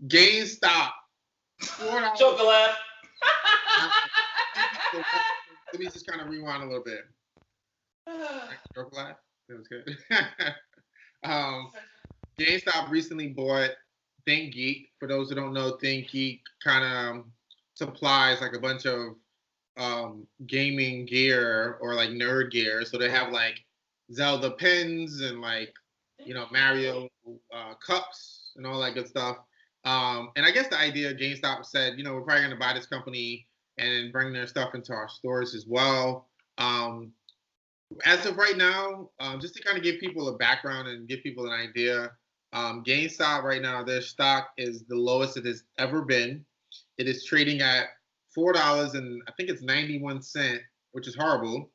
GameStop. $4. Chocolate. Let me just kind of rewind a little bit. Chocolate. That was good. GameStop recently bought ThinkGeek. For those who don't know, ThinkGeek kind of supplies like a bunch of gaming gear or like nerd gear. So they have like Zelda pens and like Mario cups and all that good stuff. And I guess the idea GameStop said, we're probably going to buy this company and bring their stuff into our stores as well. As of right now, just to kind of give people a background and give people an idea, GameStop right now, their stock is the lowest it has ever been. It is trading at $4 and I think it's 91 cents, which is horrible.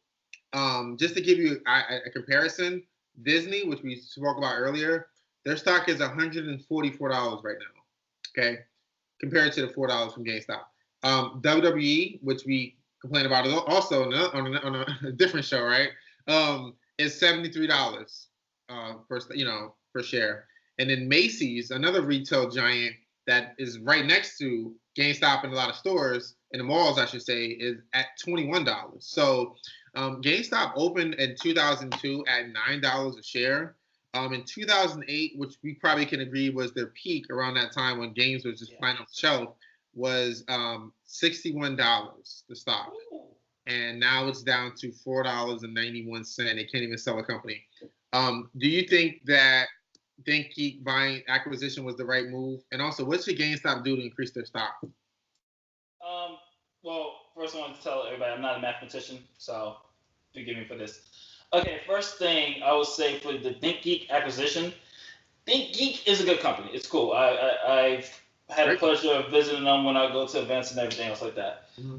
Just to give you a comparison, Disney, which we spoke about earlier, their stock is $144 right now. Okay, compared to the $4 from GameStop. WWE, which we complain about also on a different show, right? Is $73 per share. And then Macy's, another retail giant that is right next to GameStop in a lot of stores, in the malls, I should say, is at $21. So GameStop opened in 2002 at $9 a share. In 2008, which we probably can agree was their peak around that time when games was just flying off the shelf, was $61 the stock. And now it's down to $4.91. They can't even sell a company. Do you think that ThinkGeek buying acquisition was the right move? And also, what should GameStop do to increase their stock? Well, first I want to tell everybody I'm not a mathematician, so forgive me for this. Okay, first thing I would say for the ThinkGeek acquisition, ThinkGeek is a good company. It's cool. I've had the pleasure of visiting them when I go to events and everything else like that. Mm-hmm.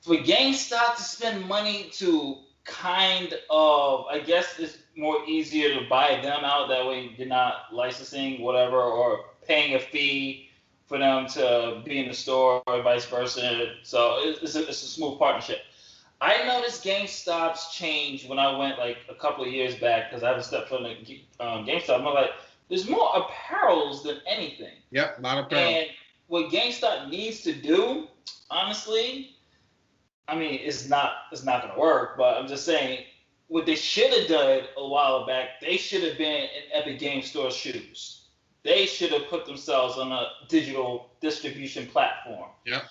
For GameStop to spend money to kind of, I guess it's more easier to buy them out. That way you're not licensing whatever or paying a fee for them to be in the store or vice versa. So it's a smooth partnership. I noticed GameStop's change when I went like a couple of years back because I haven't stepped foot in GameStop. I'm like, there's more apparels than anything. Yep, a lot of apparel. And what GameStop needs to do, honestly, I mean, it's not going to work, but I'm just saying what they should have done a while back, they should have been in Epic Game Store's shoes. They should have put themselves on a digital distribution platform. Yeah.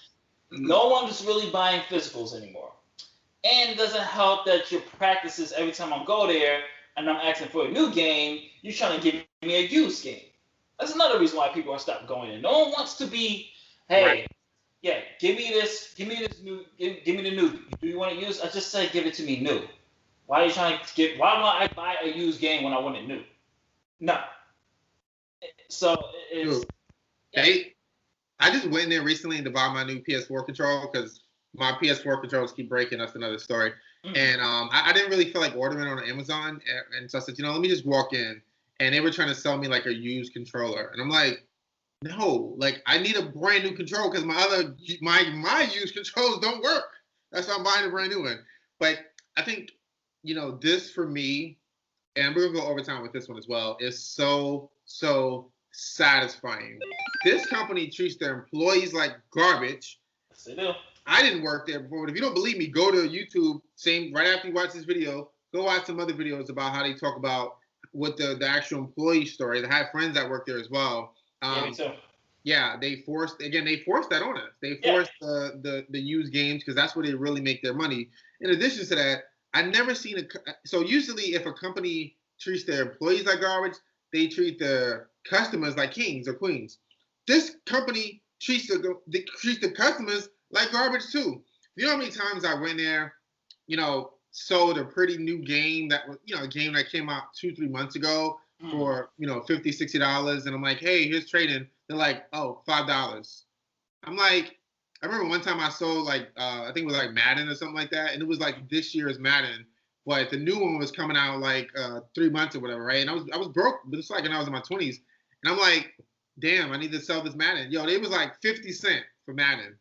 No one's really buying physicals anymore. And it doesn't help that your practices every time I go there and I'm asking for a new game, you're trying to give me a used game. That's another reason why people are stopping going in. No one wants to be, hey, right. Yeah, give me this new, give me the new. Do you want it used? I just said give it to me new. Why are you trying to get? Why would I buy a used game when I want it new? No. So it's. Hey, I just went in there recently to buy my new PS4 controller because my PS4 controllers keep breaking. That's another story. Mm-hmm. And I didn't really feel like ordering on Amazon, and so I said, let me just walk in. And they were trying to sell me like a used controller, and I'm like, no, like I need a brand new controller because my used controllers don't work. That's why I'm buying a brand new one. But I think this for me, and we're gonna go overtime with this one as well, is so satisfying. This company treats their employees like garbage. Yes, they do. I didn't work there before, but if you don't believe me, go to YouTube. Right after you watch this video, go watch some other videos about how they talk about what the actual employee story. I have friends that work there as well. Yeah, me too. Yeah, they forced that on us. They forced the used games because that's where they really make their money. In addition to that, I've never seen so usually if a company treats their employees like garbage, they treat their customers like kings or queens. This company treats the customers like garbage too. You know how many times I went there, sold a pretty new game that was, a game that came out 2-3 months ago for, $50, $60. And I'm like, hey, here's trading. They're like, oh, $5. I'm like, I remember one time I sold like, I think it was like Madden or something like that. And it was like this year's Madden, but the new one was coming out like 3 months or whatever, right? And I was broke, but it's like when I was in my 20s. And I'm like, damn, I need to sell this Madden. Yo, they was like 50 cents for Madden.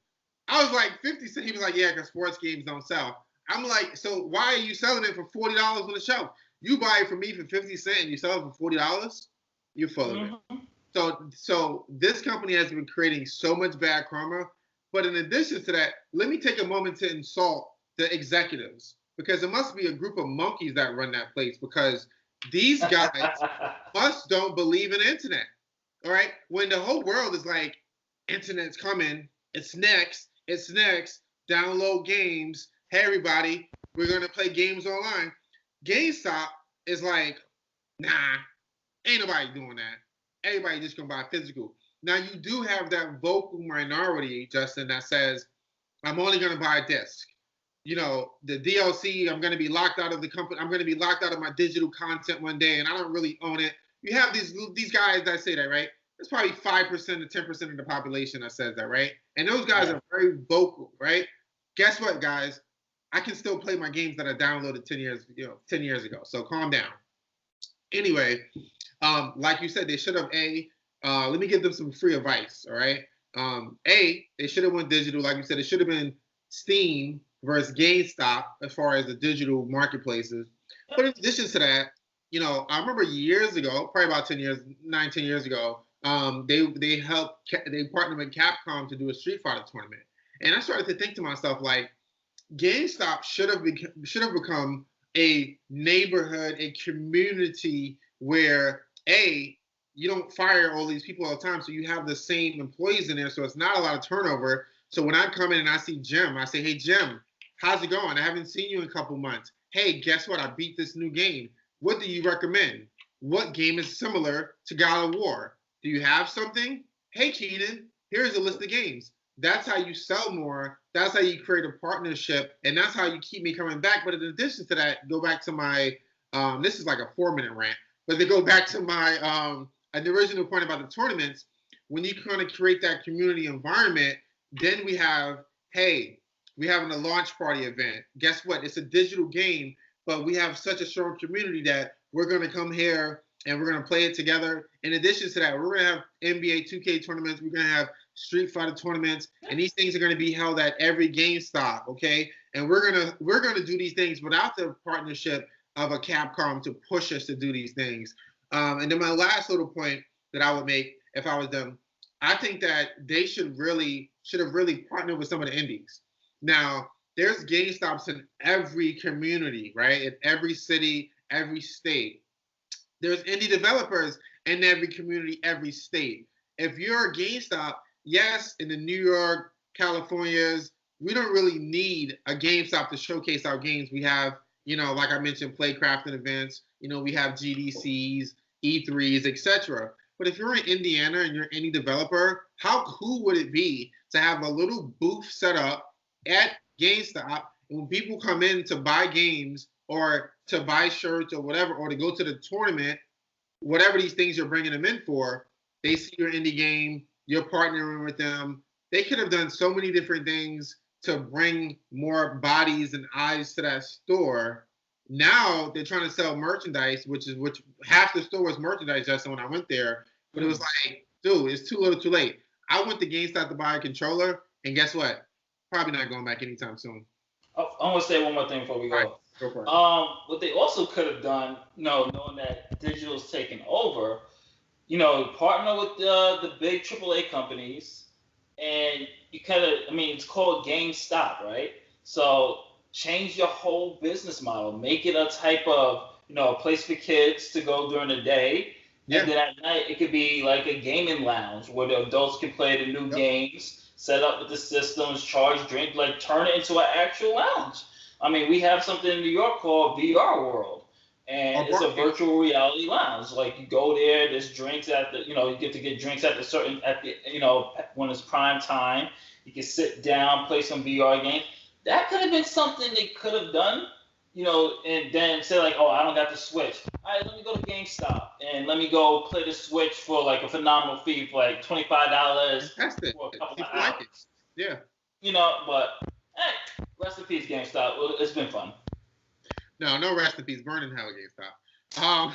I was like, 50 cents? He was like, yeah, because sports games don't sell. I'm like, so why are you selling it for $40 on the shelf? You buy it from me for 50 cents and you sell it for $40? You're full of it. So this company has been creating so much bad karma. But in addition to that, let me take a moment to insult the executives because it must be a group of monkeys that run that place because these guys must don't believe in internet. All right, when the whole world is like, internet's coming, it's next, download games. Hey everybody, we're gonna play games online. GameStop is like, nah, ain't nobody doing that. Everybody just gonna buy physical. Now you do have that vocal minority, Justin, that says, I'm only gonna buy a disc. You know, the DLC, I'm gonna be locked out of the company, I'm gonna be locked out of my digital content one day, and I don't really own it. You have these guys that say that, right? There's probably 5% to 10% of the population that says that, right? And those guys are very vocal, right? Guess what, guys? I can still play my games that I downloaded 10 years ago. So calm down. Anyway, like you said, they should have let me give them some free advice. All right. They should have went digital. Like you said, it should have been Steam versus GameStop as far as the digital marketplaces. But in addition to that, I remember years ago, probably about 10 years ago, they partnered with Capcom to do a Street Fighter tournament, and I started to think to myself like, GameStop should have become a neighborhood, a community where you don't fire all these people all the time, so you have the same employees in there, so it's not a lot of turnover. So when I come in and I see Jim, I say, hey Jim, how's it going? I haven't seen you in a couple months. Hey, guess what? I beat this new game. What do you recommend? What game is similar to God of War? Do you have something? Hey Keenan, here's a list of games. That's how you sell more. That's how you create a partnership, and that's how you keep me coming back. But in addition to that, go back to my this is like a 4-minute rant, but to go back to my the original point about the tournaments, when you kind of create that community environment, then we have, hey, we're having a launch party event. Guess what? It's a digital game, but we have such a strong community that we're going to come here and we're going to play it together. In addition to that, we're going to have NBA 2K tournaments. We're going to have Street Fighter tournaments, and these things are going to be held at every GameStop, okay? And we're gonna do these things without the partnership of a Capcom to push us to do these things. And then my last little point that I would make if I was them, I think that they should have really partnered with some of the indies. Now, there's GameStops in every community, right? In every city, every state. There's indie developers in every community, every state. If you're a GameStop, yes, in the New York, Californias, we don't really need a GameStop to showcase our games. We have, like I mentioned, Playcrafting events. We have GDCs, E3s, etc. But if you're in Indiana and you're an indie developer, how cool would it be to have a little booth set up at GameStop, and when people come in to buy games or to buy shirts or whatever, or to go to the tournament, whatever these things you're bringing them in for, they see your indie game, you're partnering with them. They could have done so many different things to bring more bodies and eyes to that store. Now they're trying to sell merchandise, which half the store was merchandise, Justin, when I went there. But it was like, dude, it's too little too late. I went to GameStop to buy a controller, and guess what? Probably not going back anytime soon. I want to say one more thing before we go. Right, go for it. What they also could have done, knowing that digital's taken over, partner with the big AAA companies, and you kind of, it's called GameStop, right? So change your whole business model, make it a type of, a place for kids to go during the day. Yeah. And then at night, it could be like a gaming lounge where the adults can play the new games, set up with the systems, charge drink, like turn it into an actual lounge. We have something in New York called VR World. And it's a virtual reality lounge. Like you go there, there's drinks at the, you get to get drinks at when it's prime time. You can sit down, play some VR games. That could have been something they could have done, and then say like, oh, I don't got the Switch. All right, let me go to GameStop and let me go play the Switch for like a phenomenal fee for like $25 for a couple of hours. Yeah. But hey, rest in peace, GameStop. It's been fun. No rest in peace. Burn in hell, GameStop.